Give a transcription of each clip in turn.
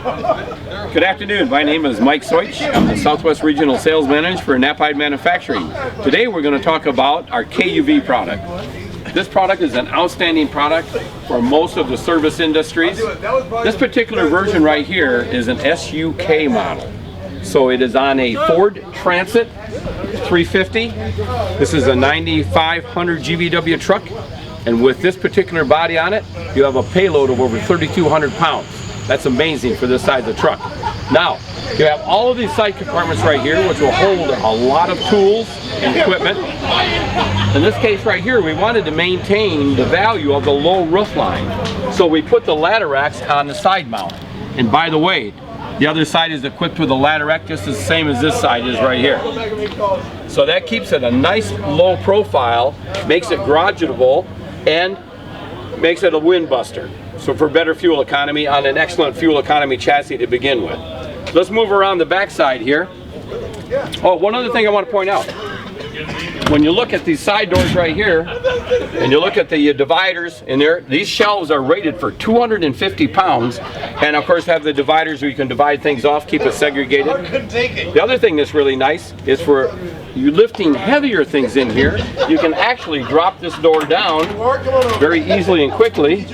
Good afternoon, my name is Mike Soich. I'm the Southwest Regional Sales Manager for Knapheide Manufacturing. Today we're going to talk about our KUV product. This product is an outstanding product for most of the service industries. This particular version right here is an SUK model. So it is on a Ford Transit 350. This is a 9500 GVW truck. And with this particular body on it, you have a payload of over 3,200 pounds. That's amazing for this size of truck. Now, you have all of these side compartments right here, which will hold a lot of tools and equipment. In this case right here, we wanted to maintain the value of the low roof line. So we put the ladder racks on the side mount. And by the way, the other side is equipped with a ladder rack just the same as this side is right here. So that keeps it a nice low profile, makes it garageable, and makes it a wind buster. So for better fuel economy on an excellent fuel economy chassis to begin with. Let's move around the back side here. Oh, one other thing I want to point out. When you look at these side doors right here, and you look at the dividers in there, these shelves are rated for 250 pounds, and of course have the dividers where you can divide things off, keep it segregated. The other thing that's really nice is for you lifting heavier things in here, you can actually drop this door down very easily and quickly.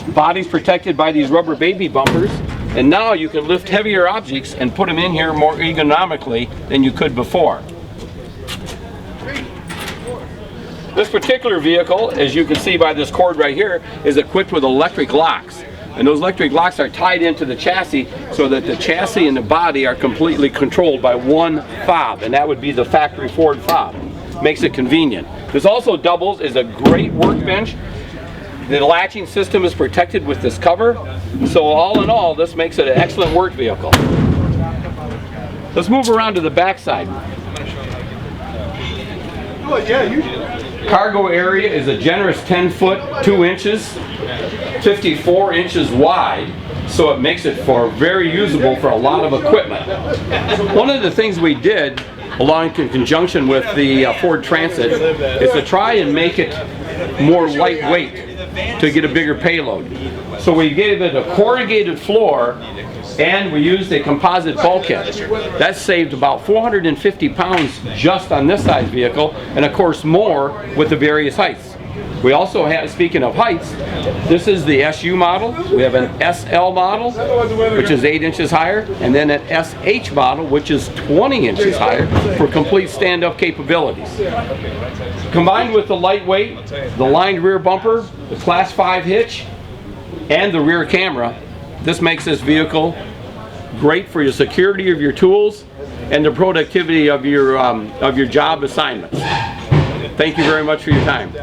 Body's protected by these rubber baby bumpers, and now you can lift heavier objects and put them in here more ergonomically than you could before. This particular vehicle, as you can see by this cord right here, is equipped with electric locks. And those electric locks are tied into the chassis so that the chassis and the body are completely controlled by one fob, and that would be the factory Ford fob. Makes it convenient. This also doubles as a great workbench. The latching system is protected with this cover. So all in all, this makes it an excellent work vehicle. Let's move around to the back side. Cargo area is a generous 10 foot 2 inches, 54 inches wide, so it makes it very usable for a lot of equipment. One of the things we did along in conjunction with the Ford Transit is to try and make it more lightweight to get a bigger payload. So we gave it a corrugated floor and we used a composite bulkhead. That saved about 450 pounds just on this size vehicle, and of course more with the various heights. We also have, speaking of heights, this is the SU model. We have an SL model, which is 8 inches higher, and then an SH model, which is 20 inches higher for complete stand-up capabilities. Combined with the lightweight, the lined rear bumper, the Class 5 hitch, and the rear camera, this makes this vehicle great for your security of your tools and the productivity of your job assignments. Thank you very much for your time.